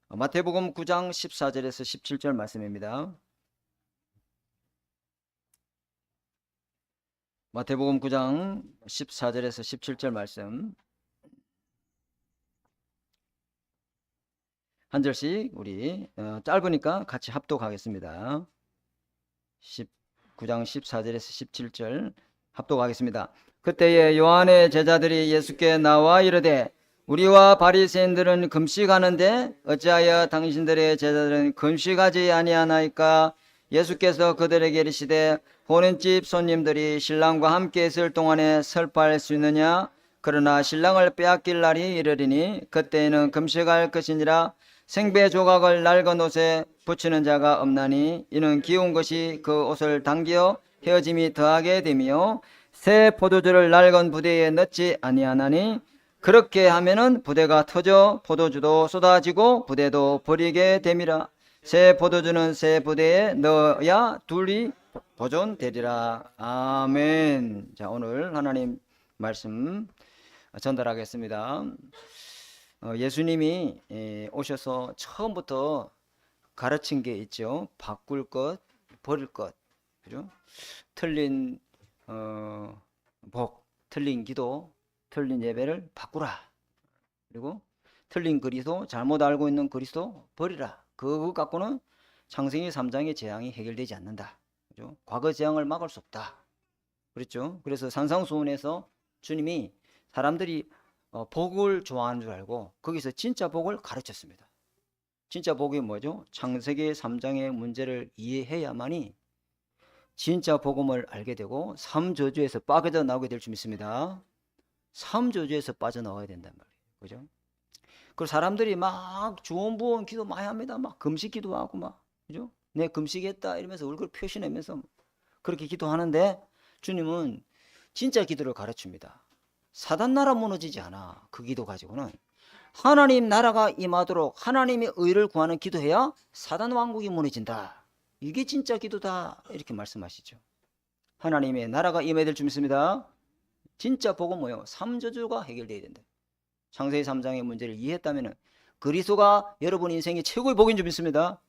마태복음 9장 14절에서 17절 말씀입니다. 마태복음 9장 14절에서 17절 말씀 한 절씩 우리 짧으니까 같이 합독하겠습니다. 9장 14절에서 17절 합독하겠습니다. 그때에 요한의 제자들이 예수께 나와 이르되 우리와 바리새인들은 금식하는데 어찌하여 당신들의 제자들은 금식하지 아니하나이까? 예수께서 그들에게 이르시되 혼인집 손님들이 신랑과 함께 있을 동안에 설파할 수 있느냐? 그러나 신랑을 빼앗길 날이 이르리니 그때에는 금식할 것이니라. 생배 조각을 낡은 옷에 붙이는 자가 없나니 이는 기운 것이 그 옷을 당겨 헤어짐이 더하게 되며 새 포도주를 낡은 부대에 넣지 아니하나니 그렇게 하면은 부대가 터져 포도주도 쏟아지고 부대도 버리게 됨이라. 새 포도주는 새 부대에 넣어야 둘이 보존되리라. 아멘. 자, 오늘 하나님 말씀 전달하겠습니다. 예수님이 오셔서 처음부터 가르친 게 있죠. 바꿀 것, 버릴 것, 그죠? 틀린 복, 틀린 기도, 틀린 예배를 바꾸라. 그리고 틀린 그리스도, 잘못 알고 있는 그리스도 버리라. 그거 갖고는 창세기 3장의 재앙이 해결되지 않는다. 그죠? 과거 재앙을 막을 수 없다. 그렇죠? 그래서 산상수훈에서 주님이 사람들이 복을 좋아하는 줄 알고 거기서 진짜 복을 가르쳤습니다. 진짜 복이 뭐죠? 창세기 3장의 문제를 이해해야만이 진짜 복음을 알게 되고 삼저주에서 빠져나오게 될 줄 믿습니다. 삼저주에서 빠져나와야 된단 말이에요. 그죠? 그 사람들이 막 주원부원 기도 많이 합니다. 막 금식 기도하고 막, 그죠? 내 금식했다 이러면서 얼굴 표시내면서 그렇게 기도하는데 주님은 진짜 기도를 가르칩니다. 사단 나라 무너지지 않아. 그 기도 가지고는 하나님 나라가 임하도록 하나님의 의를 구하는 기도해야 사단 왕국이 무너진다. 이게 진짜 기도다. 이렇게 말씀하시죠. 하나님의 나라가 임해야 될 줄 믿습니다. 진짜 복은 뭐예요? 삼저주가 해결돼야 된다. 창세기 3장의 문제를 이해했다면 그리스도가 여러분 인생의 최고의 복인 줄 믿습니다.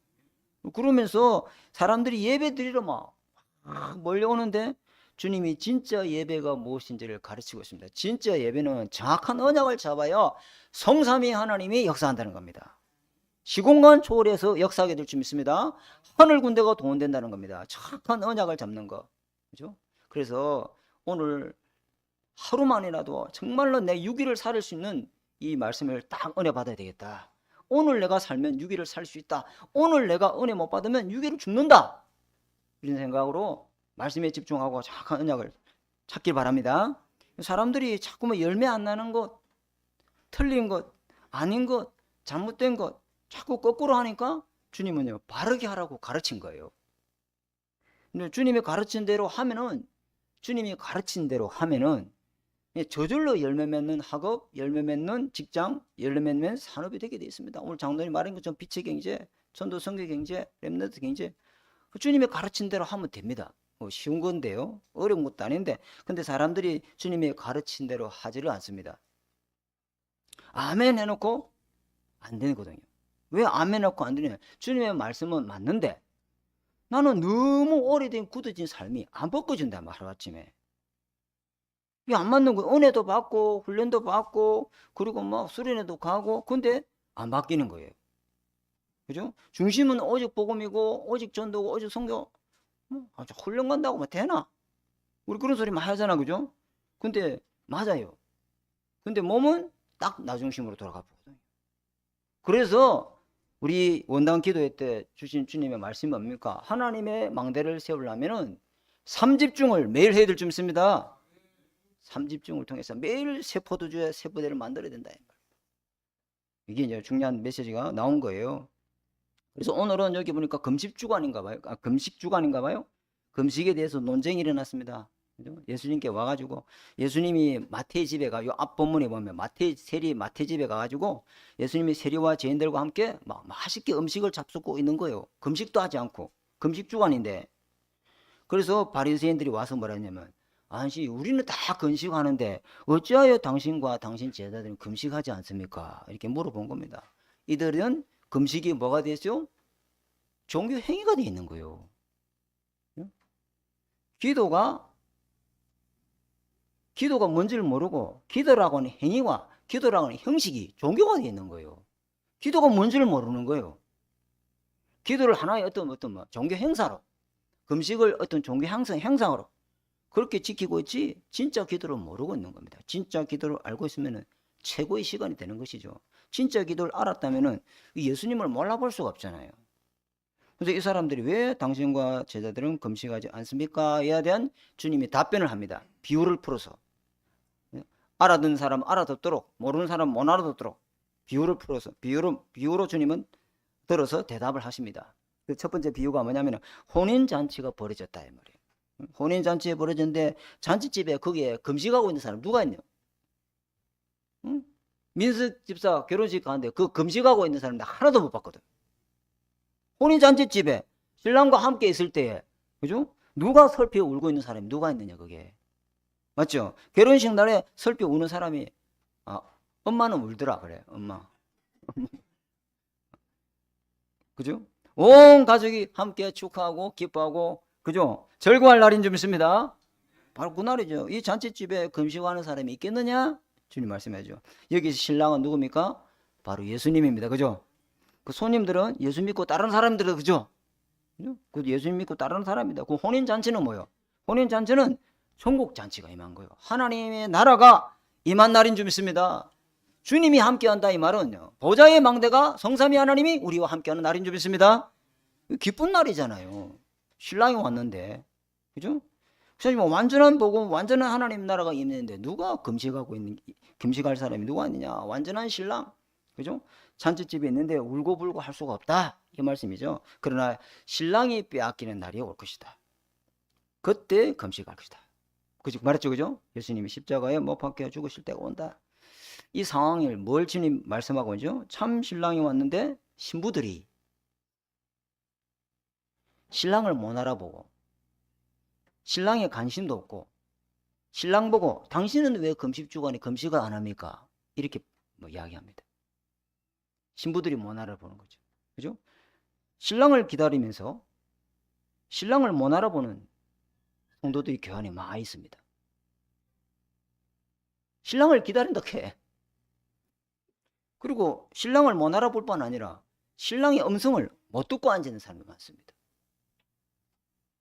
그러면서 사람들이 예배 드리러 막 몰려오는데 주님이 진짜 예배가 무엇인지를 가르치고 있습니다. 진짜 예배는 정확한 언약을 잡아야 성삼위 하나님이 역사한다는 겁니다. 시공간 초월해서 역사하게 될 줄 믿습니다. 하늘 군대가 동원된다는 겁니다. 정확한 언약을 잡는 거. 그죠? 그래서 오늘 하루만이라도 정말로 내 6일을 살 수 있는 이 말씀을 딱 은혜 받아야 되겠다. 오늘 내가 살면 6일을 살 수 있다. 오늘 내가 은혜 못 받으면 6일을 죽는다. 이런 생각으로 말씀에 집중하고 정확한 언약을 찾길 바랍니다. 사람들이 자꾸만 열매 안 나는 것, 틀린 것, 아닌 것, 잘못된 것 자꾸 거꾸로 하니까 주님은요 바르게 하라고 가르친 거예요. 근데 주님이 가르친 대로 하면은 저절로 열매 맺는 학업, 열매 맺는 직장, 열매 맺는 산업이 되게 되어 있습니다. 오늘 장로님 말한 것처럼 빛의 경제, 전도 성교 경제, 렘넌트 경제 주님이 가르친 대로 하면 됩니다. 쉬운 건데요. 어려운 것도 아닌데 근데 사람들이 주님이 가르친 대로 하지를 않습니다. 아멘 해놓고 안 되거든요. 왜 아멘 해놓고 안 되냐? 주님의 말씀은 맞는데 나는 너무 오래된 굳어진 삶이 안 벗겨진다 하루아침에. 이게 안 맞는 거예요. 은혜도 받고 훈련도 받고 그리고 막 수련회도 가고 근데 안 바뀌는 거예요. 그죠? 중심은 오직 복음이고 오직 전도고 오직 성교. 훈련 간다고 뭐 되나? 우리 그런 소리 많이 하잖아. 그죠? 근데 맞아요. 근데 몸은 딱 나 중심으로 돌아가거든요. 그래서 우리 원당 기도회 때 주신 주님의 말씀이 뭡니까? 하나님의 망대를 세우려면은 삼집중을 매일 해야 될 줄 믿습니다. 삼집중을 통해서 매일 새 포도주에 새 부대를 만들어야 된다. 이게 이제 중요한 메시지가 나온 거예요. 그래서 오늘은 여기 보니까 금식주간인가 봐요. 금식주간인가 봐요. 금식에 대해서 논쟁이 일어났습니다. 예수님께 와가지고 예수님이 마태의 집에 가, 요 앞 본문에 보면 세리 마태 집에 가가지고 예수님이 세리와 죄인들과 함께 막 맛있게 음식을 잡수고 있는 거예요. 금식도 하지 않고 금식주간인데. 그래서 바리새인들이 와서 뭐라 했냐면 아니 우리는 다 금식하는데 어찌하여 당신과 당신 제자들은 금식하지 않습니까? 이렇게 물어본 겁니다. 이들은 금식이 뭐가 됐죠? 종교 행위가 되어 있는 거예요. 기도가 뭔지를 모르고 기도라고 하는 행위와 기도라고 하는 형식이 종교가 되어 있는 거예요. 기도가 뭔지를 모르는 거예요. 기도를 하나의 어떤 종교 행사로, 금식을 어떤 종교 행상으로 그렇게 지키고 있지 진짜 기도를 모르고 있는 겁니다. 진짜 기도를 알고 있으면 최고의 시간이 되는 것이죠. 진짜 기도를 알았다면 예수님을 몰라볼 수가 없잖아요. 그래서 이 사람들이 왜 당신과 제자들은 금식하지 않습니까? 이에 대한 주님이 답변을 합니다. 비유를 풀어서. 알아듣는 사람 알아듣도록, 모르는 사람 못 알아듣도록 비유를 풀어서, 비유로 주님은 들어서 대답을 하십니다. 그 첫 번째 비유가 뭐냐면 혼인잔치가 벌어졌다 이 말이에요. 혼인잔치에 벌어졌는데 잔치집에 거기에 금식하고 있는 사람 누가 있냐? 응? 민석 집사 결혼식 가는데 그 금식하고 있는 사람 나 하나도 못 봤거든. 혼인잔치집에 신랑과 함께 있을 때에, 그죠? 누가 설피에 울고 있는 사람이 누가 있느냐, 그게. 맞죠? 결혼식 날에 설피 우는 사람이, 엄마는 울더라, 그래, 엄마. 그죠? 온 가족이 함께 축하하고, 기뻐하고, 그죠? 즐거워할 날인 줄 믿습니다. 바로 그날이죠. 이 잔치집에 금식하는 사람이 있겠느냐? 주님 말씀하죠. 여기 신랑은 누굽니까? 바로 예수님입니다. 그죠? 그 손님들은 예수 믿고 다른 사람들은 그죠? 그 예수 믿고 다른 사람입니다. 그 혼인잔치는 뭐예요? 혼인잔치는 천국잔치가 임한 거예요. 하나님의 나라가 임한 날인 줄 믿습니다. 주님이 함께한다 이 말은요. 보좌의 망대가 성삼위 하나님이 우리와 함께하는 날인 줄 믿습니다. 기쁜 날이잖아요. 신랑이 왔는데, 그죠? 그래서 뭐 완전한 복음, 완전한 하나님 나라가 임했는데 누가 금식할 사람이 누가 있느냐? 완전한 신랑, 그죠? 잔치집에 있는데 울고불고 할 수가 없다 이 말씀이죠. 그러나 신랑이 빼앗기는 날이 올 것이다. 그때 금식할 것이다. 그죠? 말했죠, 그죠? 예수님이 십자가에 못 박혀 죽으실 때가 온다. 이 상황을 뭘 주님 말씀하고 있죠? 참 신랑이 왔는데 신부들이 신랑을 못 알아보고 신랑에 관심도 없고 신랑 보고 당신은 왜 금식 주간에 금식을 안 합니까? 이렇게 이야기합니다. 신부들이 못 알아보는 거죠. 그죠? 신랑을 기다리면서 신랑을 못 알아보는 성도들이 교회 안에 많이 있습니다. 신랑을 기다린다 해. 그리고 신랑을 못 알아볼 뿐 아니라 신랑의 음성을 못 듣고 앉는 사람이 많습니다.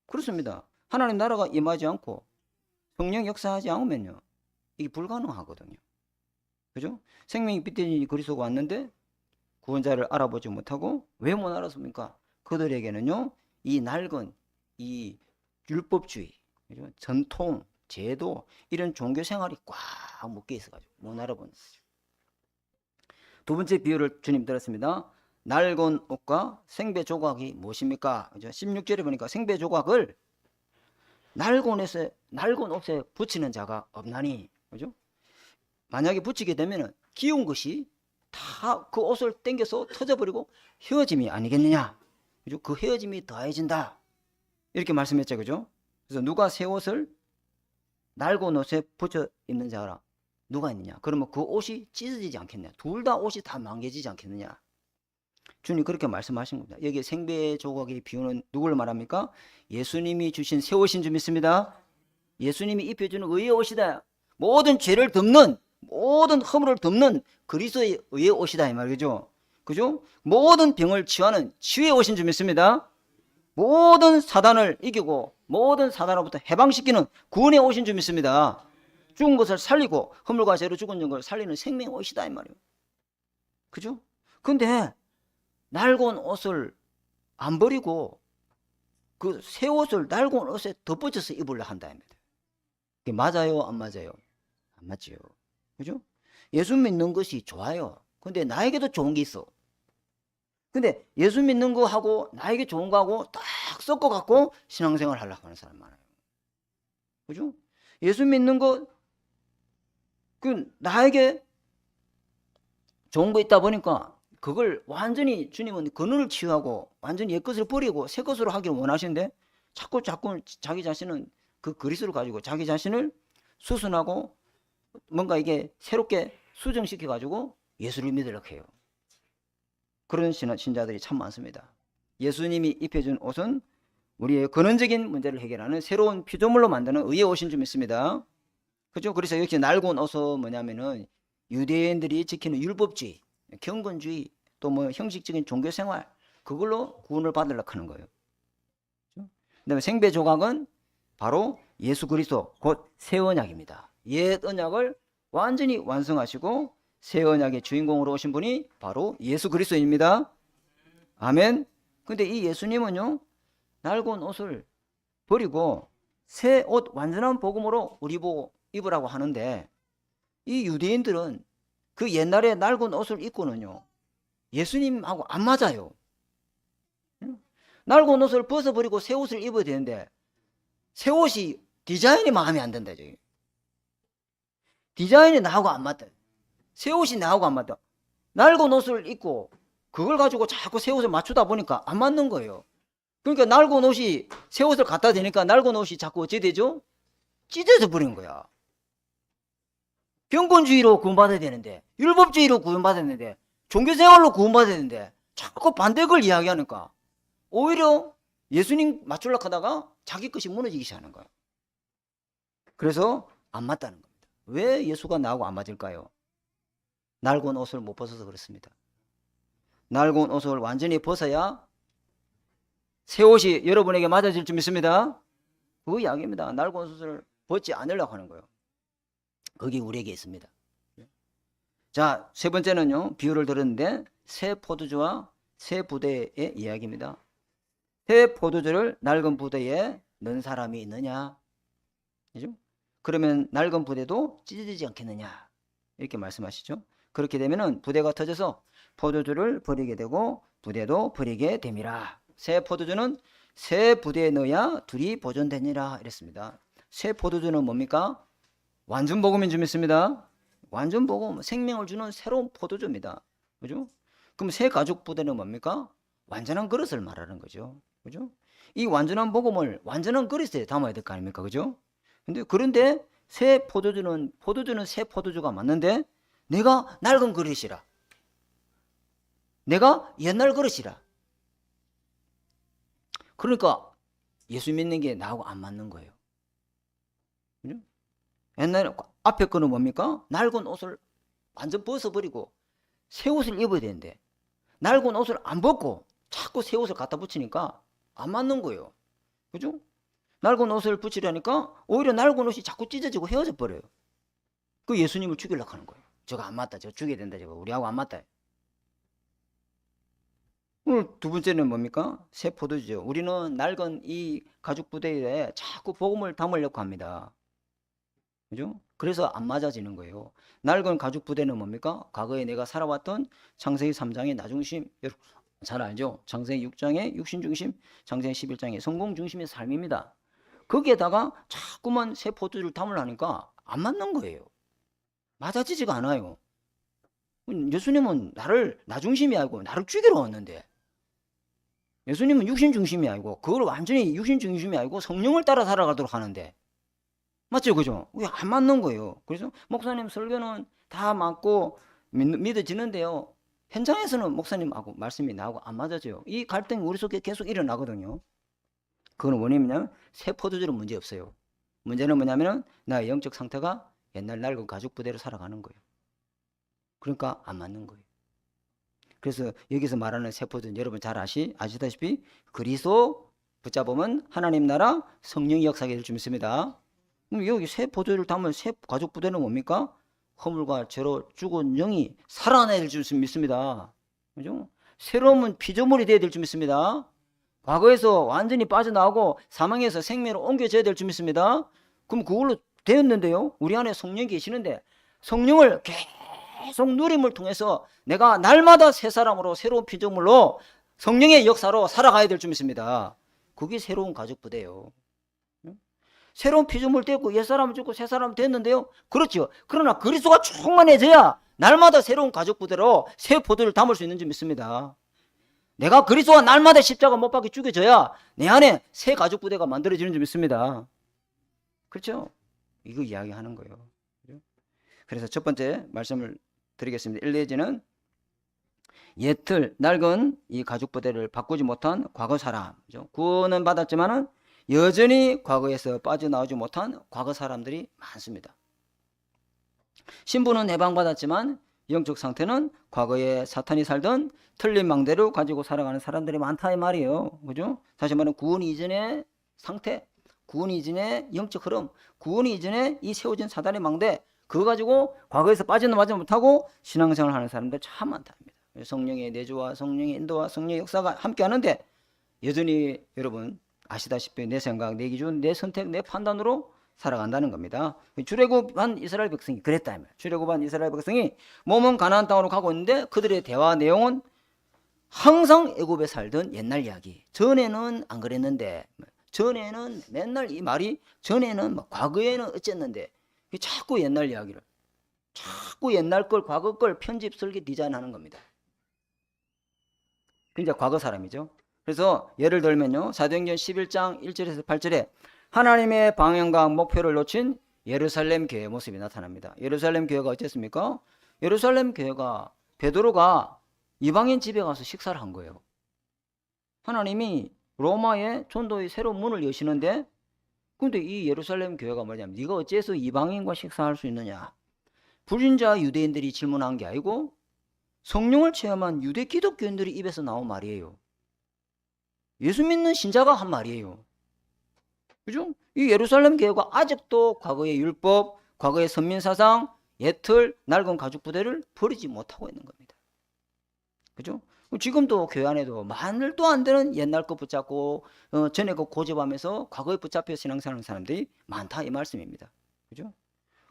그렇습니다. 하나님 나라가 임하지 않고 성령 역사하지 않으면요 이게 불가능하거든요. 그죠? 생명이 빛대신 그리스도가 왔는데 구원자를 알아보지 못하고 왜 못 알았습니까? 그들에게는요 이 낡은 이 율법주의, 그죠? 전통, 제도 이런 종교 생활이 꽉 묶여 있어가지고 못 알아보는 거죠. 두 번째 비유를 주님 들었습니다. 낡은 옷과 생배 조각이 무엇입니까? 그죠? 16절에 보니까 생배 조각을 낡은 옷에 붙이는 자가 없나니, 그죠? 만약에 붙이게 되면은 기운 것이 다 그 옷을 당겨서 터져버리고 헤어짐이 아니겠느냐, 그죠? 그 헤어짐이 더해진다 이렇게 말씀했죠, 그죠? 그래서 누가 새 옷을 낡은 옷에 붙여 입는 자라 누가 있느냐? 그러면 그 옷이 찢어지지 않겠느냐? 둘 다 옷이 다 망개지지 않겠느냐? 주님 그렇게 말씀하신 겁니다. 여기 생배 조각의 비유는 누구를 말합니까? 예수님이 주신 새 옷인 줄 믿습니다. 예수님이 입혀주는 의의 옷이다. 모든 죄를 덮는, 모든 허물을 덮는 그리스도의 의의 옷이다 이 말이죠. 그죠? 모든 병을 치유하는 치유의 옷인 줄 믿습니다. 모든 사단을 이기고 모든 사단으로부터 해방시키는 구원의 옷인 줄 믿습니다. 죽은 것을 살리고 허물과 죄로 죽은 걸 살리는 생명의 옷이다 이 말이에요. 그죠? 근데 낡은 옷을 안 버리고 그 새 옷을 낡은 옷에 덧붙여서 입으려 한다입니다. 그게 맞아요? 안 맞아요? 안 맞지요. 그죠? 예수 믿는 것이 좋아요. 근데 나에게도 좋은 게 있어. 근데 예수 믿는 거 하고 나에게 좋은 거 하고 딱 섞어 갖고 신앙생활 하려고 하는 사람 많아요. 그죠? 예수 믿는 거 나에게 좋은 거 있다 보니까 그걸 완전히 주님은 근원을 치유하고 완전히 옛것을 버리고 새 것으로 하기를 원하시는데 자꾸 자기 자신은 그 그리스도를 가지고 자기 자신을 수순하고 뭔가 이게 새롭게 수정시켜 가지고 예수를 믿으려고 해요. 그런 신자들이 참 많습니다. 예수님이 입혀준 옷은 우리의 근원적인 문제를 해결하는 새로운 피조물로 만드는 의의 옷인 줄 믿습니다. 그죠? 그래서 역시 날고온 옷은 뭐냐면은 유대인들이 지키는 율법주의, 경건주의, 또 뭐 형식적인 종교생활, 그걸로 구원을 받으려고 하는 거예요. 그다음에 생배 조각은 바로 예수 그리스도, 곧 새 언약입니다. 옛 언약을 완전히 완성하시고 새 언약의 주인공으로 오신 분이 바로 예수 그리스도입니다. 아멘. 근데 이 예수님은요, 낡은 옷을 버리고 새 옷, 완전한 복음으로 우리 보고 입으라고 하는데, 이 유대인들은 그 옛날에 낡은 옷을 입고는요, 예수님하고 안 맞아요. 낡은 옷을 벗어버리고 새 옷을 입어야 되는데, 새 옷이 디자인이 마음에 안 든다. 저기. 디자인이 나하고 안 맞다. 새 옷이 나하고 안 맞다. 낡은 옷을 입고 그걸 가지고 자꾸 새 옷을 맞추다 보니까 안 맞는 거예요. 그러니까 낡은 옷이 새 옷을 갖다 대니까 낡은 옷이 자꾸 어찌 되죠? 찢어져 버린 거야. 경건주의로 구원받아야 되는데, 율법주의로 구원받았는데, 종교생활로 구원받아야 되는데 자꾸 반대 걸 이야기하니까 오히려 예수님 맞추려고 하다가 자기 것이 무너지기 시작하는 거예요. 그래서 안 맞다는 겁니다. 왜 예수가 나하고 안 맞을까요? 낡은 옷을 못 벗어서 그렇습니다. 낡은 옷을 완전히 벗어야 새 옷이 여러분에게 맞아질 줄 믿습니다. 그 이야기입니다. 낡은 옷을 벗지 않으려고 하는 거예요. 거기 우리에게 있습니다. 자, 세 번째는요, 비유를 들었는데 새 포도주와 새 부대의 이야기입니다. 새 포도주를 낡은 부대에 넣은 사람이 있느냐? 그죠? 그러면 낡은 부대도 찢어지지 않겠느냐? 이렇게 말씀하시죠. 그렇게 되면은 부대가 터져서 포도주를 버리게 되고 부대도 버리게 됨이라. 새 포도주는 새 부대에 넣어야 둘이 보존되니라 이랬습니다. 새 포도주는 뭡니까? 완전 복음인 줄 믿습니다. 완전 복음, 생명을 주는 새로운 포도주입니다. 그죠? 그럼 새 가죽 부대는 뭡니까? 완전한 그릇을 말하는 거죠. 그죠? 이 완전한 복음을 완전한 그릇에 담아야 될 거 아닙니까? 그죠? 그런데 새 포도주는 새 포도주가 맞는데 내가 낡은 그릇이라. 내가 옛날 그릇이라. 그러니까 예수 믿는 게 나하고 안 맞는 거예요. 그죠? 옛날에 앞에 거는 뭡니까? 낡은 옷을 완전 벗어버리고 새 옷을 입어야 되는데 낡은 옷을 안 벗고 자꾸 새 옷을 갖다 붙이니까 안 맞는 거예요. 그죠? 낡은 옷을 붙이려니까 오히려 낡은 옷이 자꾸 찢어지고 헤어져 버려요. 그 예수님을 죽이려고 하는 거예요. 저거 안 맞다. 저거 죽여야 된다. 저거 우리하고 안 맞다. 오늘 두 번째는 뭡니까? 새 포도주죠. 우리는 낡은 이 가죽 부대에 자꾸 복음을 담으려고 합니다. 그죠? 그래서 안 맞아지는 거예요. 낡은 가죽 부대는 뭡니까? 과거에 내가 살아왔던 창세기 3장의 나중심, 여러분 잘 알죠? 창세기 6장의 육신중심, 창세기 11장의 성공중심의 삶입니다. 거기에다가 자꾸만 새 포도주를 담으려니까 안 맞는 거예요. 맞아지지가 않아요. 예수님은 나를 나중심이 아니고 나를 죽이러 왔는데, 예수님은 육신중심이 아니고 그걸 완전히 육신중심이 아니고 성령을 따라 살아가도록 하는데, 맞죠? 그죠? 왜 안 맞는 거예요. 그래서 목사님 설교는 다 맞고 믿어지는데요, 현장에서는 목사님하고 말씀이 나오고 안 맞아져요. 이 갈등이 우리 속에 계속 일어나거든요. 그건 원인이냐면 새 포도주는 문제 없어요. 문제는 뭐냐면 나의 영적 상태가 옛날 낡은 가죽 부대로 살아가는 거예요. 그러니까 안 맞는 거예요. 그래서 여기서 말하는 새 포도주는 여러분 잘 아시다시피 그리스도 붙잡으면 하나님 나라 성령이 역사하게 될 줄 믿습니다. 그럼 여기 새 포도주를 담은 새 가죽 부대는 뭡니까? 허물과 죄로 죽은 영이 살아나야 될 줄 믿습니다. 그죠? 새로운 피조물이 되어야 될 줄 믿습니다. 과거에서 완전히 빠져나오고 사망에서 생명으로 옮겨져야 될 줄 믿습니다. 그럼 그걸로 되었는데요, 우리 안에 성령이 계시는데 성령을 계속 누림을 통해서 내가 날마다 새 사람으로 새로운 피조물로 성령의 역사로 살아가야 될 줄 믿습니다. 그게 새로운 가죽 부대예요. 새로운 피조물 됐고 옛사람을 죽고 새사람 됐는데요, 그렇죠. 그러나 그리스도가 충만해져야 날마다 새로운 가죽 부대로 새 포도를 담을 수 있는 줄 믿습니다. 내가 그리스도와 날마다 십자가 못 박혀 죽여져야 내 안에 새 가죽 부대가 만들어지는 줄 믿습니다. 그렇죠? 이거 이야기하는 거예요. 그죠? 그래서 첫 번째 말씀을 드리겠습니다. 일례지는 옛틀 낡은 이 가죽 부대를 바꾸지 못한 과거 사람, 그죠? 구원은 받았지만은 여전히 과거에서 빠져나오지 못한 과거 사람들이 많습니다. 신부는 해방받았지만 영적 상태는 과거에 사탄이 살던 틀린 망대를 가지고 살아가는 사람들이 많다 이 말이에요. 그죠? 다시 말하면 구원 이전의 상태, 구원 이전의 영적 흐름, 구원 이전에 이 세워진 사단의 망대, 그거 가지고 과거에서 빠져나오지 못하고 신앙생활 하는 사람들 참 많답니다. 성령의 내주와 성령의 인도와 성령의 역사가 함께 하는데 여전히 여러분 아시다시피 내 생각, 내 기준, 내 선택, 내 판단으로 살아간다는 겁니다. 출애굽한 이스라엘 백성이 그랬다 이 말. 출애굽한 이스라엘 백성이 몸은 가나안 땅으로 가고 있는데 그들의 대화 내용은 항상 애굽에 살던 옛날 이야기. 전에는 안 그랬는데, 전에는 맨날 이 말이 전에는 뭐 과거에는 어쨌는데 자꾸 옛날 이야기를, 자꾸 옛날 걸 과거 걸 편집 설계 디자인하는 겁니다. 이제 과거 사람이죠. 그래서 예를 들면요, 사도행전 11장 1절에서 8절에 하나님의 방향과 목표를 놓친 예루살렘 교회의 모습이 나타납니다. 예루살렘 교회가 어땠습니까? 예루살렘 교회가 베드로가 이방인 집에 가서 식사를 한 거예요. 하나님이 로마의 전도의 새로운 문을 여시는데, 근데 이 예루살렘 교회가 뭐냐면 네가 어째서 이방인과 식사할 수 있느냐? 불신자 유대인들이 질문한 게 아니고 성령을 체험한 유대 기독교인들이 입에서 나온 말이에요. 예수 믿는 신자가 한 말이에요. 그죠? 이 예루살렘 교회가 아직도 과거의 율법, 과거의 선민사상, 옛틀, 낡은 가죽 부대를 버리지 못하고 있는 겁니다. 그죠? 지금도 교회 안에도 말도 안 되는 옛날 거 붙잡고 전에 거 고집하면서 과거에 붙잡혀 신앙생활하는 사람들이 많다 이 말씀입니다. 그죠?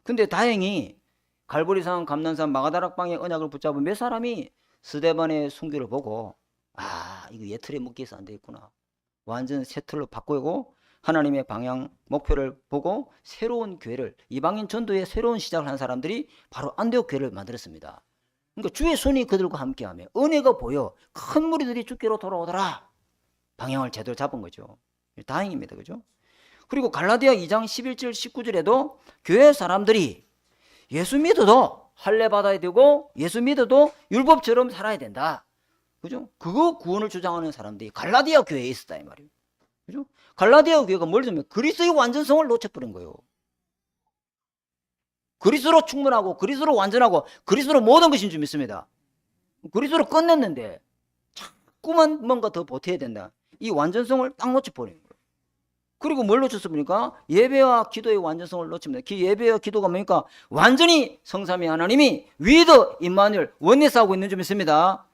근데 다행히 갈보리산, 감난산, 마가다락방의 언약을 붙잡은 몇 사람이 스데반의 순교를 보고 이거 옛틀에 묶여서 안 되겠구나. 완전 새 틀로 바꾸고 하나님의 방향, 목표를 보고 새로운 교회를, 이방인 전도의 새로운 시작을 한 사람들이 바로 안디옥 교회를 만들었습니다. 그러니까 주의 손이 그들과 함께하며 은혜가 보여 큰 무리들이 주께로 돌아오더라. 방향을 제대로 잡은 거죠. 다행입니다. 그죠? 그리고 갈라디아 2장 11절 19절에도 교회 사람들이 예수 믿어도 할례 받아야 되고 예수 믿어도 율법처럼 살아야 된다. 그죠? 그거 구원을 주장하는 사람들이 갈라디아 교회에 있었다 이 말이에요. 그죠? 갈라디아 교회가 뭘 좀 그리스도의 완전성을 놓쳐버린 거예요. 그리스도로 충분하고 그리스도로 완전하고 그리스도로 모든 것인 줄 믿습니다. 그리스도로 끝냈는데 자꾸만 뭔가 더 보태야 된다. 이 완전성을 딱 놓쳐버린 거예요. 그리고 뭘 놓쳤습니까? 예배와 기도의 완전성을 놓칩니다. 예배와 기도가 뭡니까? 완전히 성삼위 하나님이 위드 임마누엘 원내스하고 있는 줄 믿습니다.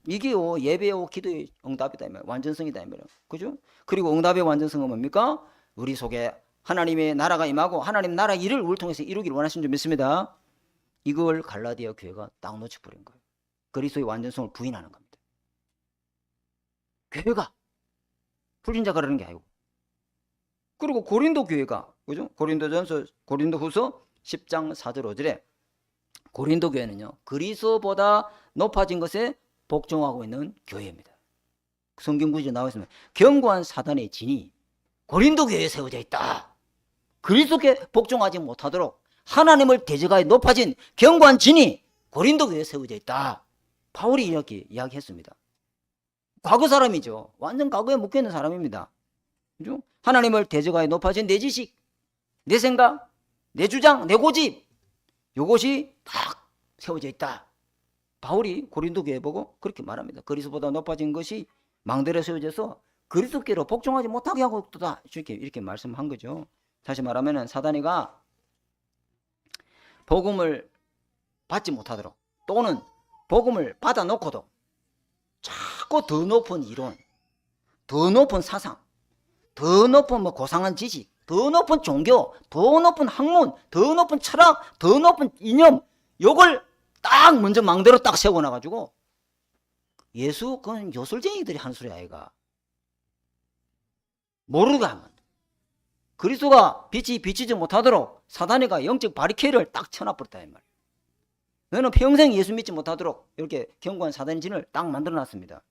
이게 예배와 기도의 응답이다 이 말이에요. 완전성이다 이 말이에요. 그죠? 그리고 응답의 완전성은 뭡니까? 우리 속에 하나님의 나라가 임하고 하나님 나라 일을 우리를 통해서 이루기를 원하시는 줄 믿습니다. 이걸 갈라디아 교회가 딱 놓쳐버린 거예요. 그리스도의 완전성을 부인하는 겁니다. 교회가 불신자가 그러는 게 아니고. 그리고 고린도 교회가, 그죠? 고린도후서 10장 4절 5절에 고린도 교회는요, 그리스도보다 높아진 것에 복종하고 있는 교회입니다. 성경 구절에 나와 있습니다. 견고한 사단의 진이 고린도 교회에 세워져 있다. 그리스도께 복종하지 못하도록 하나님을 대적하여 높아진 견고한 진이 고린도 교회에 세워져 있다. 바울이 이렇게 이야기했습니다. 과거 사람이죠. 완전 과거에 묶여있는 사람입니다. 그죠? 하나님을 대적하여 높아진 내 지식, 내 생각, 내 주장, 내 고집, 이것이 딱 세워져 있다. 바울이 고린도 교회 보고 그렇게 말합니다. 그리스도보다 높아진 것이 망대로 세워져서 그리스도께로 복종하지 못하게 하고 있다. 이렇게 말씀한 거죠. 다시 말하면 사단이가 복음을 받지 못하도록 또는 복음을 받아놓고도 자꾸 더 높은 이론, 더 높은 사상, 더 높은 고상한 지식, 더 높은 종교, 더 높은 학문, 더 높은 철학, 더 높은 이념, 요걸 딱 먼저 망대로 딱 세워놔가지고 예수 그건 요술쟁이들이 하는 소리 아이가. 모르게 하면 그리스도가 빛이 비치지 못하도록 사단이가 영적 바리케이를 딱 쳐놔버렸다 이 말이에요. 너는 평생 예수 믿지 못하도록 이렇게 견고한 사단의 진을 딱 만들어놨습니다.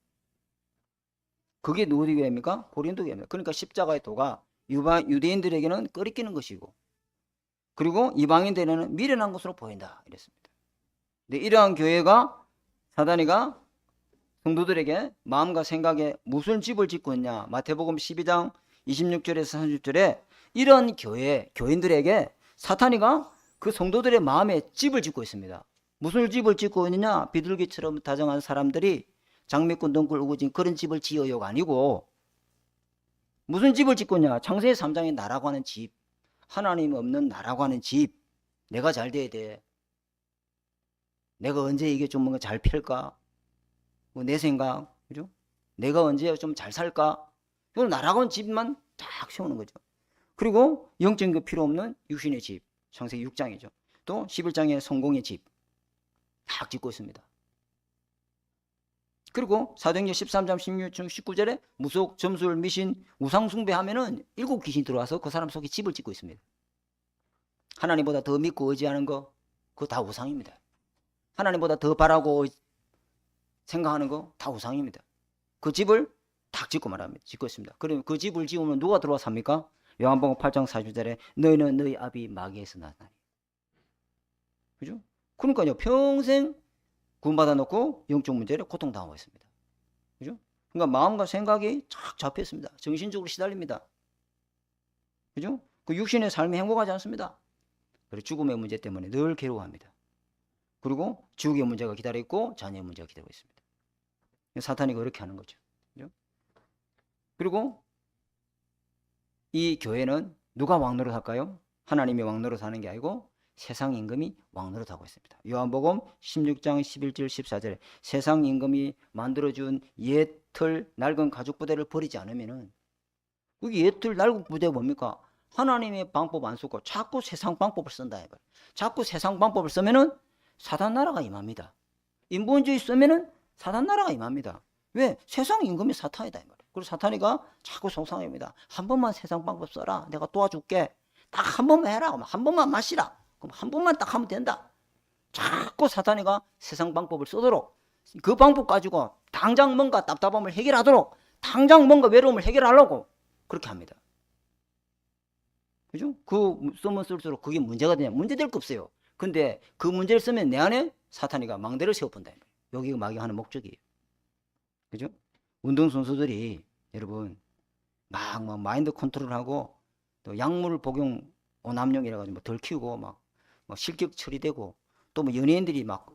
그게 누구 교회입니까? 고린도 교회입니다. 그러니까 십자가의 도가 유대인들에게는 꺼리끼는 것이고, 그리고 이방인들에게는 미련한 것으로 보인다 이랬습니다. 근데 이러한 교회가 사단이가 성도들에게 마음과 생각에 무슨 집을 짓고 있냐, 마태복음 12장 26절에서 30절에 이런 교인들에게 사탄이가 그 성도들의 마음에 집을 짓고 있습니다. 무슨 집을 짓고 있느냐, 비둘기처럼 다정한 사람들이 장미꾼 덩굴 우거진 그런 집을 지어요가 아니고, 무슨 집을 짓고 있냐, 창세기 3장에 나라고 하는 집, 하나님 없는 나라고 하는 집, 내가 잘 돼야 돼, 내가 언제 이게 좀 뭔가 잘 필까, 뭐 내 생각, 그죠? 내가 언제 좀 잘 살까, 이걸 나라고 하는 집만 딱 세우는 거죠. 그리고 영적인 거 필요 없는 육신의 집, 창세기 6장이죠. 또 11장에 성공의 집 딱 짓고 있습니다. 그리고 사도행전 13장 16장 19절에 무속, 점술, 미신, 우상 숭배하면은 7 귀신이 들어와서 그 사람 속에 집을 짓고 있습니다. 하나님보다 더 믿고 의지하는 거, 그거 다 우상입니다. 하나님보다 더 바라고 생각하는 거 다 우상입니다. 그 집을 딱 짓고 말합니다. 짓고 있습니다. 그럼 그 집을 지으면 누가 들어와 삽니까? 요한복음 8장 40절에 너희는 너희 아비 마귀에서 나타나니. 그죠? 그러니까요, 평생 구원받아 놓고 영적 문제를 고통당하고 있습니다. 그죠? 그러니까 마음과 생각이 쫙 잡혀 있습니다. 정신적으로 시달립니다. 그죠? 그 육신의 삶이 행복하지 않습니다. 그리고 죽음의 문제 때문에 늘 괴로워합니다. 그리고 지옥의 문제가 기다리고 있고 자녀의 문제가 기다리고 있습니다. 사탄이 그렇게 하는 거죠. 그죠? 그리고 이 교회는 누가 왕노릇 할까요? 하나님이 왕노릇 하는 게 아니고 세상 임금이 왕노릇 하고 있습니다. 요한복음 16장 11절 14절에 세상 임금이 만들어준 옛틀 낡은 가죽 부대를 버리지 않으면은, 그게 옛틀 낡은 부대가 뭡니까? 하나님의 방법 안 쓰고 자꾸 세상 방법을 쓴다. 자꾸 세상 방법을 쓰면은 사단 나라가 임합니다. 인본주의 쓰면은 사단 나라가 임합니다. 왜? 세상 임금이 사탄이다. 그리고 사탄이가 자꾸 속상합니다. 한 번만 세상 방법 써라. 내가 도와줄게. 딱 한 번만 해라. 한 번만 마시라. 그럼 한 번만 딱 하면 된다. 자꾸 사탄이가 세상 방법을 쓰도록, 그 방법 가지고 당장 뭔가 답답함을 해결하도록, 당장 뭔가 외로움을 해결하려고 그렇게 합니다. 그죠? 그 쓰면 쓸수록 그게 문제가 되냐? 문제될 거 없어요. 근데 그 문제를 쓰면 내 안에 사탄이가 망대를 세워본다. 여기가 마귀가 하는 목적이에요. 그죠? 운동선수들이 여러분 막 마인드 컨트롤하고 또 약물 복용 오남용이라 가지고 덜 키우고 막 실격 처리되고, 또 뭐 연예인들이 막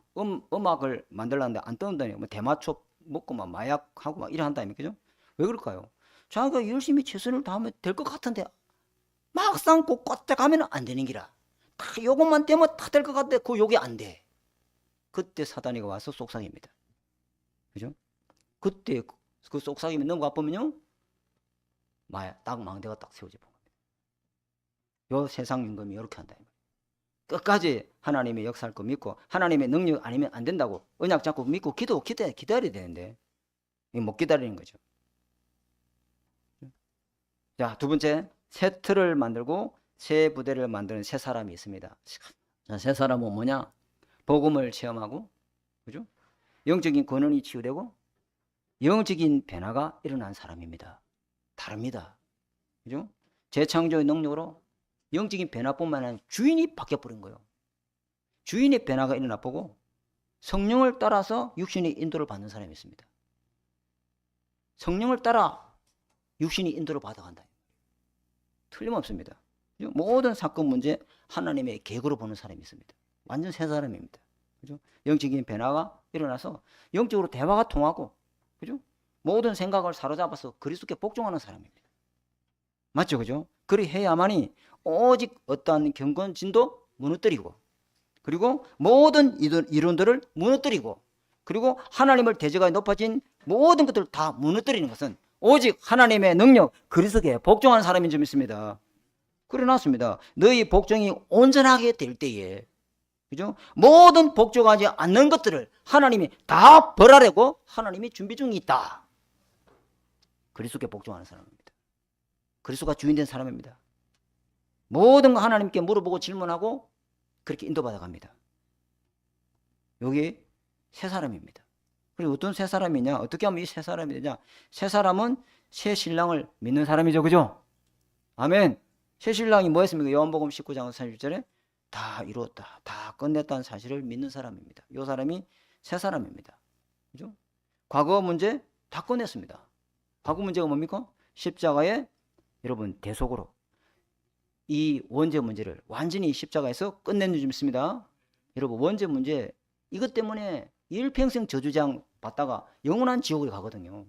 음악을 만들려는데 안 떠는다니, 뭐 대마초 먹고 막 마약하고 막 이래 한다니. 그죠? 왜 그럴까요? 자기가 열심히 최선을 다하면 될 것 같은데 막상 꼭 꽂자 가면 안 되는 기라. 딱 요것만 되면 다 될 것 같은데 그 요게 안 돼. 그때 사단이가 와서 속삭입니다. 그죠? 그때 그 속삭임이 너무 아프면요, 딱 망대가 딱 세워져 본 겁니다. 요 세상 임금이 이렇게 한다. 끝까지 하나님의 역사할 거 믿고 하나님의 능력 아니면 안 된다고 언약 잡고 믿고 기다려야 되는데 못 기다리는 거죠. 자, 두 번째, 새 틀을 만들고 새 부대를 만드는 새 사람이 있습니다. 자, 새 사람은 뭐냐? 복음을 체험하고, 그죠? 영적인 권한이 치유되고 영적인 변화가 일어난 사람입니다. 다릅니다. 그죠? 재창조의 능력으로 영적인 변화뿐만 아니라 주인이 바뀌어버린 거예요. 주인의 변화가 일어나 보고 성령을 따라서 육신의 인도를 받는 사람이 있습니다. 성령을 따라 육신이 인도를 받아간다. 틀림없습니다. 모든 사건 문제 하나님의 계획으로 보는 사람이 있습니다. 완전 새 사람입니다. 그죠? 영적인 변화가 일어나서 영적으로 대화가 통하고, 그죠? 모든 생각을 사로잡아서 그리스도께 복종하는 사람입니다. 맞죠? 그죠? 그리 해야만이 오직 어떠한 경건진도 무너뜨리고, 그리고 모든 이론들을 무너뜨리고, 그리고 하나님을 대적하여 높아진 모든 것들을 다 무너뜨리는 것은 오직 하나님의 능력, 그리스도께 복종하는 사람인 줄 믿습니다. 그래 놨습니다. 너희 복종이 온전하게 될 때에, 그죠? 모든 복종하지 않는 것들을 하나님이 다 벌하려고 하나님이 준비 중에 있다. 그리스도께 복종하는 사람입니다. 그리스도가 주인된 사람입니다. 모든 거 하나님께 물어보고 질문하고 그렇게 인도받아 갑니다. 여기 새 사람입니다. 그리고 어떤 새 사람이냐? 어떻게 하면 이 새 사람이 되냐? 새 사람은 새 신랑을 믿는 사람이죠. 그죠? 아멘. 새 신랑이 뭐 했습니까? 요한복음 19장 36절에 다 이루었다, 다 끝냈다는 사실을 믿는 사람입니다. 이 사람이 새 사람입니다. 그죠? 과거 문제 다 끝냈습니다. 과거 문제가 뭡니까? 십자가에 여러분 대속으로 이 원죄 문제를 완전히 십자가에서 끝낸 줄 믿습니다. 여러분 원죄 문제 이것 때문에 일평생 저주장 받다가 영원한 지옥을 가거든요.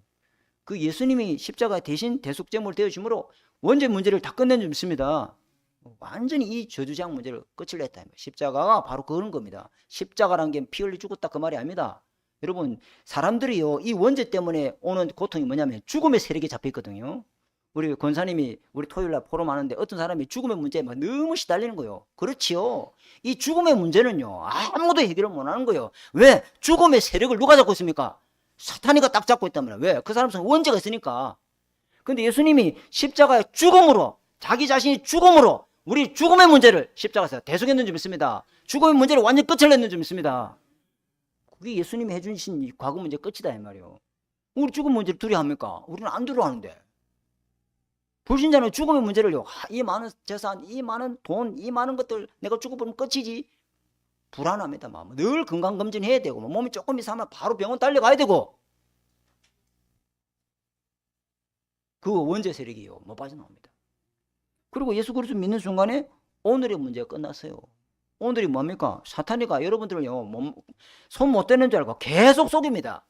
그 예수님이 십자가 대신 대속제물 되어줌으로 원죄 문제를 다 끝낸 줄 믿습니다. 완전히 이 저주장 문제를 끝을 냈다. 십자가가 바로 그런 겁니다. 십자가란 게 피 흘려 죽었다 그 말이 아닙니다. 여러분 사람들이요 이 원죄 때문에 오는 고통이 뭐냐면 죽음의 세력에 잡혀 있거든요. 우리 권사님이 우리 토요일날 포럼하는데 어떤 사람이 죽음의 문제에 막 너무 시달리는 거예요. 그렇지요. 이 죽음의 문제는요 아무도 해결을 못하는 거예요. 왜? 죽음의 세력을 누가 잡고 있습니까? 사탄이가 딱 잡고 있단 말이야. 왜? 그 사람 속에 원죄가 있으니까. 근데 예수님이 십자가의 죽음으로 자기 자신이 죽음으로 우리 죽음의 문제를 십자가에서 대속했는 줄 믿습니다. 죽음의 문제를 완전히 끝을 냈는 줄 믿습니다. 그게 예수님이 해주신 이 과거 문제 끝이다 이 말이에요. 우리 죽음 문제를 두려워합니까? 우리는 안 두려워하는데. 불신자는 죽음의 문제를요 이 많은 재산, 이 많은 돈, 이 많은 것들 내가 죽어버리면 끝이지 불안합니다. 늘 건강검진 해야 되고 몸이 조금 이상하면 바로 병원 달려가야 되고 그 원죄 세력이요 못 빠져나옵니다. 그리고 예수 그리스도 믿는 순간에 오늘의 문제가 끝났어요. 오늘이 뭡니까? 사탄이가 여러분들을요 손 못 대는 줄 알고 계속 속입니다.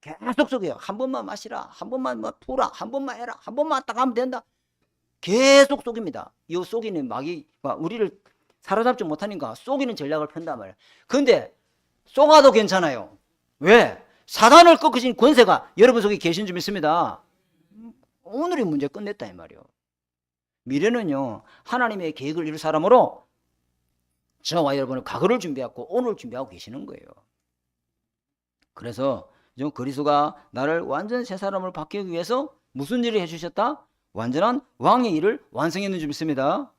계속 속여요. 한 번만 마시라, 한 번만 푸라, 한 번만 해라, 한 번만 딱 하면 된다. 계속 속입니다. 이 속이는 마귀가 우리를 사로잡지 못하니까 속이는 전략을 편단 말이에요. 근데 속아도 괜찮아요. 왜? 사단을 꺾으신 권세가 여러분 속에 계신 줄 믿습니다. 오늘의 문제 끝냈다 이 말이에요. 미래는요 하나님의 계획을 이룰 사람으로 저와 여러분은 과거를 준비하고 오늘을 준비하고 계시는 거예요. 그래서 그리스도가 나를 완전 새 사람을 바뀌기 위해서 무슨 일을 해주셨다? 완전한 왕의 일을 완성했는 줄 믿습니다.